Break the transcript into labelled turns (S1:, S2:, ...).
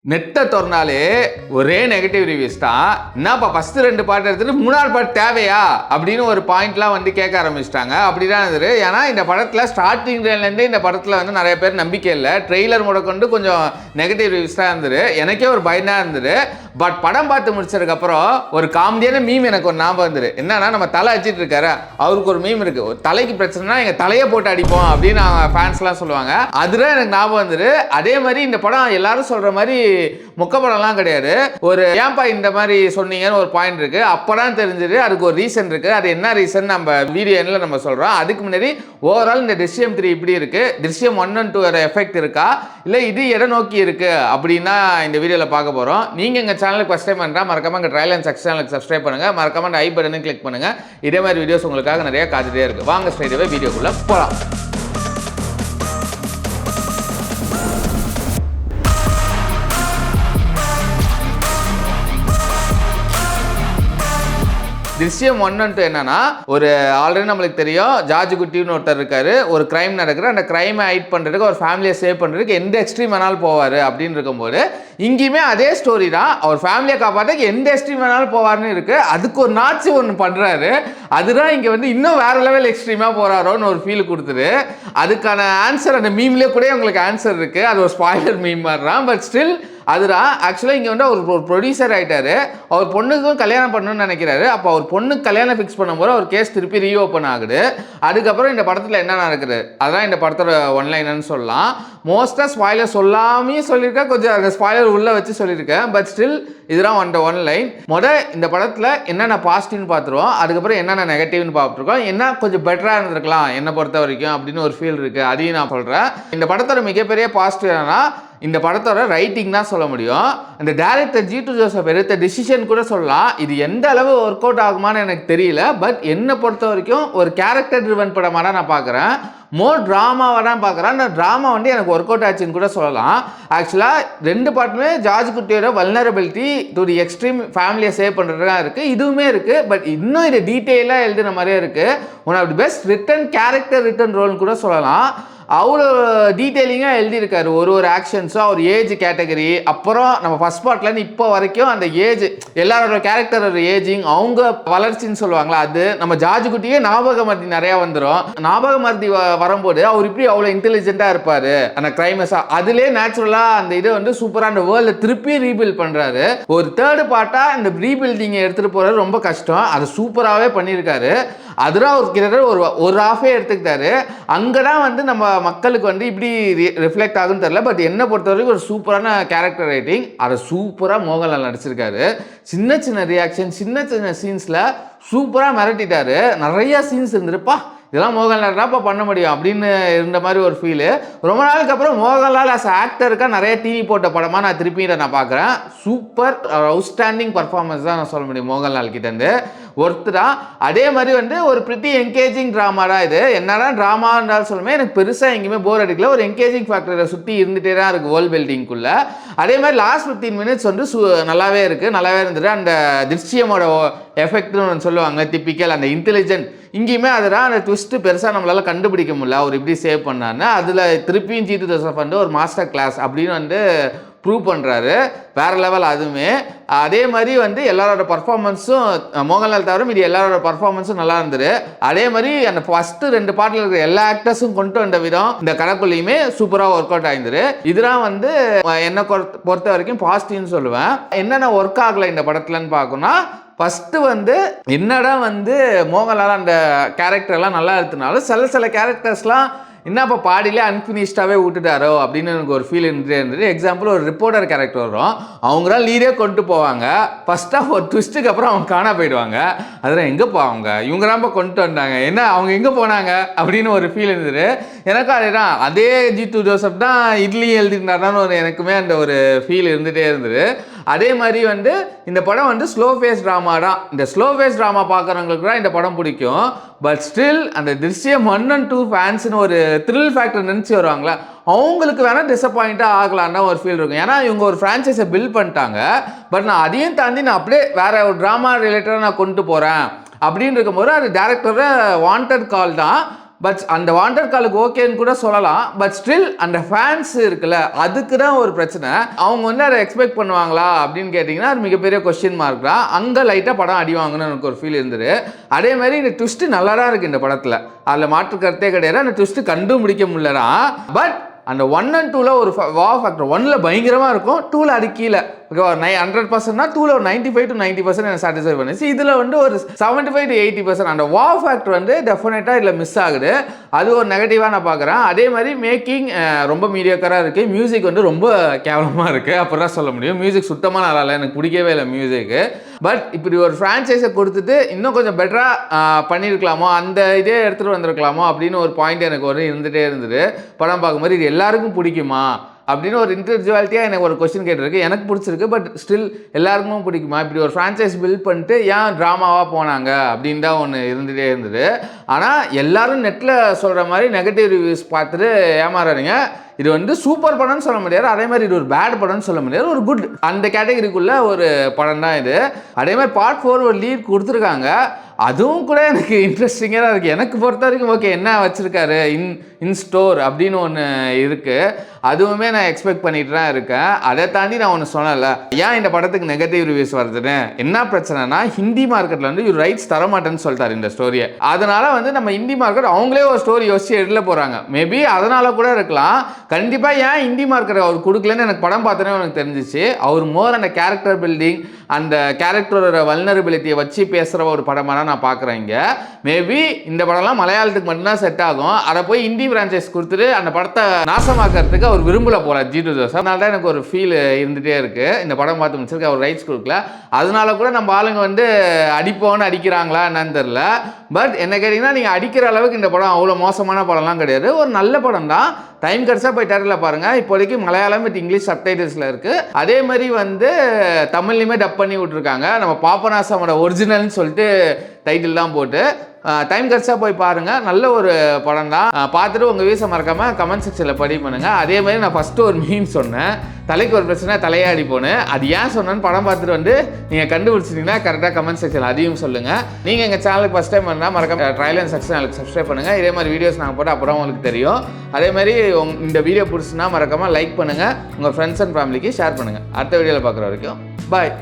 S1: நெட்டை திறந்தாலே ஒரே நெகட்டிவ் ரிவ்யூஸ் தான். என்னப்பா ஃபர்ஸ்ட் 2 பார்ட் எடுத்துட்டு 3ஆவது பார்ட் தேவையா அப்படின்னு ஒரு பாயிண்ட்லாம் வந்து கேட்க ஆரம்பிச்சிட்டாங்க. அப்படிதான் இருந்தது. ஏன்னா இந்த படத்தில் ஸ்டார்டிங்லேருந்தே இந்த படத்தில் வந்து நிறைய பேர் நம்பிக்கை இல்லை. ட்ரெய்லர் முடக்கொண்டு கொஞ்சம் நெகட்டிவ் ரிவ்யூஸ் தான் இருந்தது. எனக்கே ஒரு பயம் தான் இருந்தது. பட் படம் பார்த்து முடிச்சதுக்கப்புறம் ஒரு காமெடியான மீம் எனக்கு ஒரு ஞாபகம் இருந்தது. என்னன்னா, நம்ம தலை அடிச்சிட்டு இருக்காரு, அவருக்கு ஒரு மீம் இருக்கு, ஒரு தலைக்கு பிரச்சனைனா எங்கள் தலையை போட்டு அடிப்போம் அப்படின்னு ஃபேன்ஸ்லாம் சொல்லுவாங்க. அதுதான் எனக்கு ஞாபகம் இருந்தது. அதே மாதிரி இந்த படம் எல்லாரும் சொல்கிற மாதிரி மொக்க படம்லாம் கிடையாது. ஒரு ஏன்பா இந்த மாதிரி சொன்னீங்கன்னு ஒரு பாயிண்ட் இருக்கு. அப்பதான் தெரிஞ்சது அதுக்கு ஒரு ரீசன் இருக்கு. அது என்ன ரீசன் நம்ம வீடியோ எண்ணில் நம்ம சொல்றோம். அதுக்கு முன்னாடி ஓவரால் இந்த திருஷ்யம் 3 இப்படி இருக்கு, திருஷ்யம் 1 and 2 எஃபெக்ட் இருக்கா, இல்லை இது எதை நோக்கி இருக்கு அப்படின்னா இந்த வீடியோவில் பார்க்க போறோம். நீங்க எங்க சேனலுக்கு ஃபர்ஸ்ட் டைம் பண்ணா மறக்காம எங்க ட்ரையல் அண்ட் சக்சஸ் சேனலுக்கு சப்ஸ்கிரைப் பண்ணுங்க. மறக்காம அந்த ஐ பட்டனை கிளிக் பண்ணுங்க. இதே மாதிரி வீடியோஸ் உங்களுக்காக நிறைய காத்துட்டே இருக்கு. வாங்க ஸ்ட்ரைட்டாவே வீடியோக்குள்ள போலாம். திருஷ்யம் 1 and 2 என்னன்னா, ஒரு ஆல்ரெடி நம்மளுக்கு தெரியும், ஜார்ஜ் குட்டின்னு ஒருத்தர் இருக்காரு. ஒரு கிரைம் நடக்குது. அந்த கிரைமை ஹைட் பண்றதுக்கு, ஒரு ஃபேமிலியை சேவ் பண்றதுக்கு எந்த எக்ஸ்ட்ரீம் வேணாலும் போவாரு அப்படின்னு இருக்கும்போது, இங்கேயுமே அதே ஸ்டோரி தான். அவர் ஃபேமிலியை காப்பாற்ற எந்த எக்ஸ்ட்ரீம் வேணாலும் போவார்னு இருக்கு. அதுக்கு ஒரு நாட்சி ஒன்று பண்றாரு. அதுதான் இங்க வந்து இன்னும் வேற லெவல் எக்ஸ்ட்ரீமா போறாரோன்னு ஒரு ஃபீல் கொடுத்துரு. அதுக்கான ஆன்சர் அந்த மீம்லேயே கூட உங்களுக்கு ஆன்சர் இருக்கு. அது ஒரு ஸ்பாய்லர் மீம் மாதிரி தான். பட் ஸ்டில் அதுதான் ஆக்சுவலாக இங்கே வந்து அவர் ஒரு ப்ரொடியூசர் ஆகிட்டாரு. அவர் பொண்ணுக்கும் கல்யாணம் பண்ணணும்னு நினைக்கிறாரு. அப்போ அவர் பொண்ணுக்கு கல்யாணம் ஃபிக்ஸ் பண்ணும்போது அவர் கேஸ் திருப்பி ரீஓப்பன் ஆகுது. அதுக்கப்புறம் இந்த படத்தில் என்ன நடக்குது, அதுதான் இந்த படத்தோட ஒன்லைன்னு சொல்லலாம். மோஸ்ட்டாக ஸ்பாய்லர் சொல்லாமே சொல்லியிருக்கேன், கொஞ்சம் அந்த ஸ்பாய்லர் உள்ளே வச்சு சொல்லியிருக்கேன். பட் ஸ்டில் இதுதான் அந்த ஒன்லைன். இந்த படத்தில் என்னென்ன பாசிட்டிவ்னு பார்த்துருவோம், அதுக்கப்புறம் என்னென்ன நெகட்டிவ்னு பார்த்துருக்கோம், என்ன கொஞ்சம் பெட்டராக இருந்திருக்கலாம் என்னை பொறுத்த வரைக்கும் அப்படின்னு ஒரு ஃபீல் இருக்குது. அதையும் நான் சொல்கிறேன். இந்த படத்தோட மிகப்பெரிய பாசிட்டிவ் என்னன்னா, இந்த படத்தோட ரைட்டிங் தான் சொல்ல முடியும். அந்த டைரக்டர் ஜி2 ஜோசப் எடுத்த டிசிஷன் கூட சொல்லலாம். இது எந்த அளவு ஒர்க் அவுட் ஆகுமான்னு எனக்கு தெரியல. பட் என்னை பொறுத்த வரைக்கும் ஒரு கேரக்டர் ட்ரிவன் படமாக தான் நான் பார்க்குறேன். மோர் ட்ராமாவாக தான் பார்க்குறேன். அந்த ட்ராமா வந்து எனக்கு ஒர்க் அவுட் ஆச்சுன்னு கூட சொல்லலாம். ஆக்சுவலாக 2 பாட்டுமே ஜார்ஜ் குட்டியோட வல்னரபிலிட்டி டு தி எக்ஸ்ட்ரீம் ஃபேமிலியை சேவ் பண்ணுறதுனா இருக்குது. இதுவுமே இருக்குது. பட் இன்னும் இதை டீட்டெயிலாக எழுதுன மாதிரியே இருக்குது. One of the best written character written ரோல்னு கூட சொல்லலாம். அவ்வளோ டீட்டெயிலிங்காக எழுதியிருக்காரு. ஒரு ஆக்ஷன்ஸும் அவர் ஏஜ் கேட்டகரி, அப்புறம் நம்ம ஃபர்ஸ்ட் பார்ட்லேருந்து இப்போ வரைக்கும் அந்த ஏஜ், எல்லாரோட கேரக்டரோட ஏஜிங், அவங்க வளர்ச்சின்னு சொல்லுவாங்களா, அது நம்ம ஜார்ஜ் குட்டியே ஞாபக மருதி நிறையா வந்துடும். ஞாபக மருதி வரும்போது அவர் இப்படி அவ்வளோ இன்டெலிஜென்ட்டாக இருப்பார் அந்த கிரைமஸாக. அதுலேயே நேச்சுரலாக அந்த இதை வந்து சூப்பராக அந்த வேர்ல்டை திருப்பி ரீபில்ட் பண்ணுறாரு. ஒரு 3rd பார்ட்டாக இந்த ரீபில்டிங்கை எடுத்துகிட்டு போகிறது ரொம்ப கஷ்டம். அது சூப்பராகவே பண்ணியிருக்காரு. அதுதான் ஒரு கிட்டத்தட்ட ஒரு ஹாஃபே எடுத்துக்கிட்டாரு. அங்கே தான் வந்து நம்ம மக்களுக்கு வந்து இப்படி ரிஃப்ளெக்ட் ஆகுன்னு தெரியல. பட் என்னை பொறுத்த வரைக்கும் ஒரு சூப்பரான கேரக்டர் ரைட்டிங். அதை சூப்பராக மோகன்லால் நடிச்சிருக்காரு. சின்ன சின்ன ரியாக்ஷன், சின்ன சின்ன சீன்ஸில் சூப்பராக மிரட்டிட்டாரு. நிறையா சீன்ஸ் இருந்துருப்பா, இதெல்லாம் மோகன்லால் தான்ப்பா பண்ண முடியும் அப்படின்னு இருந்த மாதிரி ஒரு ஃபீலு. ரொம்ப நாளுக்கு அப்புறம் மோகன்லால் ஆஸ் ஆக்டருக்காக நிறைய டிவி போட்ட படமாக நான் திருப்பி நான் பார்க்குறேன். சூப்பர் அவுட்ஸ்டாண்டிங் பர்ஃபார்மன்ஸ் தான் நான் சொல்ல முடியும் மோகன்லால் கிட்டேருந்து. ஒருத்தர் தான். அதே மாதிரி வந்து ஒரு பிரிட்டி என்கேஜிங் ட்ராமா தான் இது. என்னதான் ட்ராமா இருந்தாலும் சொல்லுமே, எனக்கு பெருசாக எங்கேயுமே போர் அடிக்கல. ஒரு என்கேஜிங் ஃபேக்டரை சுற்றி இருந்துகிட்டே தான் இருக்குது வேர்ல்ட் பில்டிங்குள்ளே. அதே மாதிரி லாஸ்ட் 15 minutes வந்து நல்லாவே இருக்குது, நல்லாவே இருந்தது. அந்த திருஷ்யமோட எஃபெக்ட்னு சொல்லுவாங்க, டிப்பிக்கல் அந்த இன்டெலிஜென்ட். இங்கேயுமே அதுதான் அந்த ட்விஸ்ட்டு பெருசாக நம்மளால் கண்டுபிடிக்க முடியல அவர் இப்படி சேவ் பண்ணான்னு. அதில் திருப்பியும் ஜி2 ஜோசப் வந்து ஒரு மாஸ்டர் கிளாஸ் அப்படின்னு வந்து ப்ரூவ் பண்ணுறாரு. வேறு லெவல் அதுவுமே. அதே மாதிரி வந்து எல்லாரோட பர்ஃபார்மன்ஸும் மோகன்லால் தவிர மீதி எல்லாரோட பர்ஃபார்மன்ஸும் நல்லா இருந்தது. அதே மாதிரி அந்த ஃபஸ்ட்டு 2 பாட்டில் இருக்கிற எல்லா ஆக்டர்ஸும் கொண்டு வந்த விதம் இந்த கணக்குள்ளையுமே சூப்பராக ஒர்க் அவுட் ஆயிருந்தது. இதுதான் வந்து என்னை பொறுத்த வரைக்கும் பாசிட்டிவ்னு சொல்லுவேன். என்னென்ன ஒர்க் ஆகலை இந்த படத்துலன்னு பார்க்கணும்னா, ஃபஸ்ட்டு வந்து என்னடா வந்து மோகன்லால் அந்த கேரக்டர்லாம் நல்லா எடுத்தனாலும் சில கேரக்டர்ஸ்லாம் என்னப்பா பாடியிலே அன்ஃபினிஷ்டாகவே விட்டுட்டாரோ அப்படின்னு எனக்கு ஒரு ஃபீல் இருந்தது. எக்ஸாம்பிள், ஒரு ரிப்போர்ட்டர் கேரக்டர் வரும், அவங்க தான் லீடே கொண்டு போவாங்க. ஃபஸ்ட்டாக ஒரு ட்விஸ்ட்டுக்கு அப்புறம் அவங்க காணா போயிடுவாங்க. அதெல்லாம் எங்கே போவாங்க, இவங்க தான் கொண்டு வந்தாங்க, என்ன அவங்க எங்கே போனாங்க அப்படின்னு ஒரு ஃபீல் இருந்தது எனக்கு. அதே தான், அதே ஜி2 ஜோசப் தான் இட்லி எழுதிருந்தாருன்னு ஒரு எனக்குமே அந்த ஒரு ஃபீல் இருந்துகிட்டே இருந்தது. அதே மாதிரி வந்து இந்த படம் வந்து ஸ்லோ ஃபேஸ் ட்ராமா தான். இந்த ஸ்லோ ஃபேஸ் ட்ராமா பார்க்குறவங்களுக்கு தான் இந்த படம் பிடிக்கும். பட் ஸ்டில் அந்த திருஷ்யம் 1 and 2 ஃபேன்ஸ்னு ஒரு த்ரில் ஃபேக்டர் நினச்சி வருவாங்களா, அவங்களுக்கு வேணால் டிசப்பாயிண்ட்டாக ஆகலான்னு ஒரு ஃபீல் இருக்கும். ஏன்னா இவங்க ஒரு ஃப்ரான்ச்சைஸை பில்ட் பண்ணிட்டாங்க. பட் நான் அதையும் தாண்டி நான் அப்படியே வேறு ஒரு ட்ராமா ரிலேட்டடாக நான் கொண்டு போகிறேன் அப்படின்னு இருக்கும்போது அது டேரக்டரோட வாண்டட் கால் தான். பட் அந்த வாண்டட் காலுக்கு ஓகேன்னு கூட சொல்லலாம். பட் ஸ்டில் அந்த ஃபேன்ஸ் இருக்குல்ல, அதுக்கு தான் ஒரு பிரச்சனை. அவங்க வந்து அதை எக்ஸ்பெக்ட் பண்ணுவாங்களா அப்படின்னு கேட்டிங்கன்னா அது மிகப்பெரிய கொஸ்டின் மார்க் தான். அங்கே லைட்டாக படம் அடி வாங்கணும்னு எனக்கு ஒரு ஃபீல் இருந்தது. அதே மாதிரி இந்த ட்விஸ்ட்டு நல்லா தான் இருக்குது இந்த படத்தில், அதில் மாற்று கருத்தே கிடையாது. அந்த ட்விஸ்ட்டு கண்டுபிடிக்க முடியலதான். பட் அந்த 1 and 2ல ஒரு வா ஃபேக்டர் 1ல பயங்கரமாக இருக்கும், 2ல அது கீழே. ஓகேவா, 100%னா 2ல ஒரு 95 to 90% எனக்கு சாட்டிஸ்ஃபை பண்ணுச்சு. இதில் வந்து ஒரு 75 to 80% அந்த வா ஃபேக்டர் வந்து டெஃபினட்டாக இதில் மிஸ் ஆகுது. அது ஒரு நெகட்டிவாக நான் பார்க்குறேன். அதே மாதிரி மேக்கிங் ரொம்ப மீடியக்கராக இருக்குது. மியூசிக் வந்து ரொம்ப கேவலமாக இருக்குது, அப்படி தான் சொல்ல முடியும். மியூசிக் சுத்தமாக நல்லா இல்லை, எனக்கு பிடிக்கவே இல்லை மியூசிக்கு. பட் இப்படி ஒரு ஃப்ரான்ச்சைஸை கொடுத்துட்டு இன்னும் கொஞ்சம் பெட்டராக பண்ணியிருக்கலாமோ, அந்த இதே எடுத்துகிட்டு வந்திருக்கலாமோ அப்படின்னு ஒரு பாயிண்ட் எனக்கு ஒரு இருந்துகிட்டே இருந்தது. படம் பார்க்கும்போது இது எல்லாருக்கும் பிடிக்குமா அப்படின்னு ஒரு இன்டிவிஜுவாலிட்டியாக எனக்கு ஒரு கொஸ்டின் கேட்டிருக்கு. எனக்கு பிடிச்சிருக்கு, பட் ஸ்டில் எல்லாருக்கும் பிடிக்குமா? இப்படி ஒரு ஃப்ரான்ச்சைஸ் பில்ட் பண்ணிட்டு ஏன் ட்ராமாவாக போனாங்க அப்படின்னு தான் ஒன்று இருந்துகிட்டே இருந்தது. ஆனால் எல்லாரும் நெட்டில் சொல்கிற மாதிரி நெகட்டிவ் ரிவ்யூஸ் பார்த்துட்டு ஏமாறாருங்க. இது வந்து சூப்பர் படம்னு சொல்ல முடியாது, அதே மாதிரி இது ஒரு பேட் படம்னு சொல்ல முடியாது, ஒரு குட் அந்த கேட்டகரிக்குள்ள ஒரு படம் தான் இது. அதே மாதிரி பார்ட் 4 ஒரு லீட் கொடுத்துருக்காங்க. அதுவும் கூட எனக்கு இன்ட்ரெஸ்டிங்காக தான் இருக்குது. எனக்கு பொறுத்த வரைக்கும் ஓகே, என்ன வச்சுருக்காரு இன் ஸ்டோர் அப்படின்னு ஒன்று இருக்குது, அதுவுமே நான் எக்ஸ்பெக்ட் பண்ணிட்டு தான் இருக்கேன். அதை தாண்டி நான் ஒன்று சொன்னல, ஏன் இந்த படத்துக்கு நெகட்டிவ் ரிவ்யூஸ் வருதுன்னு. என்ன பிரச்சனைனா, ஹிந்தி மார்க்கெட்டில் வந்து இவர் ரைட்ஸ் தரமாட்டேன்னு சொல்லிட்டாரு இந்த ஸ்டோரியை. அதனால வந்து நம்ம ஹிந்தி மார்க்கெட் அவங்களே ஒரு ஸ்டோரி யோசிச்சு எழுத போகிறாங்க. மேபி அதனால கூட இருக்கலாம். கண்டிப்பாக ஏன் ஹிந்தி மார்க்கெட் அவர் கொடுக்கலன்னு எனக்கு படம் பார்த்தோன்னே எனக்கு தெரிஞ்சிச்சு. அவர் மோர் அந்த கேரக்டர் பில்டிங், அந்த கேரக்டரோட வல்னரபிலிட்டியை வச்சு பேசுகிற ஒரு படமாக தான் நான் பார்க்குறேன் இங்கே. மேபி இந்த படம்லாம் மலையாளத்துக்கு மட்டும்தான் செட் ஆகும். அதை போய் ஹிந்தி பிரான்ச்சைஸ் கொடுத்துட்டு அந்த படத்தை நாசமாக்கிறதுக்கு அவர் விரும்பல போல ஜீட்டு ஜோசப். அதனால தான் எனக்கு ஒரு ஃபீல் இருந்துகிட்டே இருக்குது. இந்த படம் பார்த்து முடிச்சிருக்கு, அவர் ரைட்ஸ் கொடுக்கல. அதனால கூட நம்ம ஆளுங்க வந்து அடிப்போன்னு அடிக்கிறாங்களா என்னன்னு தெரில. பட் என்ன கேட்டிங்கன்னா, நீங்கள் அடிக்கிற அளவுக்கு இந்த படம் அவ்வளோ மோசமான படம்லாம் கிடையாது, ஒரு நல்ல படம் தான். டைம் கிடச்சா போய் தேட்டரில் பாருங்கள். இப்போதைக்கு மலையாளம் வித் இங்கிலீஷ் சப்டைட்டில்ஸில் இருக்குது. அதே மாதிரி வந்து தமிழ்லையுமே டப் பண்ணி விட்ருக்காங்க. நம்ம பாபநாசமோட ஒரிஜினல்னு சொல்லிட்டு டைட்டில் தான் போட்டு. டைம் கிடச்சா போய் பாருங்கள், நல்ல ஒரு படம் தான். பார்த்துட்டு உங்கள் வீசை மறக்காமல் கமெண்ட் செக்ஷனில் பதிவு பண்ணுங்கள். அதே மாதிரி நான் ஃபஸ்ட்டு ஒரு மீன் சொன்னேன், தலைக்கு ஒரு பிரச்சனை தலையாடி போனேன். அது ஏன் சொன்னேன்னு படம் பார்த்துட்டு வந்து நீங்கள் கண்டுபிடிச்சிட்டிங்கன்னா கரெக்டாக கமெண்ட் செக்ஷன் அதையும் சொல்லுங்கள். நீங்கள் எங்கள் சேனலுக்கு ஃபஸ்ட் டைம் பண்ணால் மறக்காம ட்ரையல் அண்ட் சக்ஸஸ் சேனலுக்கு சப்ஸ்கிரைப் பண்ணுங்கள். இதே மாதிரி வீடியோஸ் நாங்கள் போட்டு அப்புறம் உங்களுக்கு தெரியும். அதே மாதிரி இந்த வீடியோ பிடிச்சுன்னா மறக்காமல் லைக் பண்ணுங்கள், உங்கள் ஃப்ரெண்ட்ஸ் அண்ட் ஃபேமிலிக்கு ஷேர் பண்ணுங்கள். அடுத்த வீடியோவில் பார்க்குற வரைக்கும் பாய்.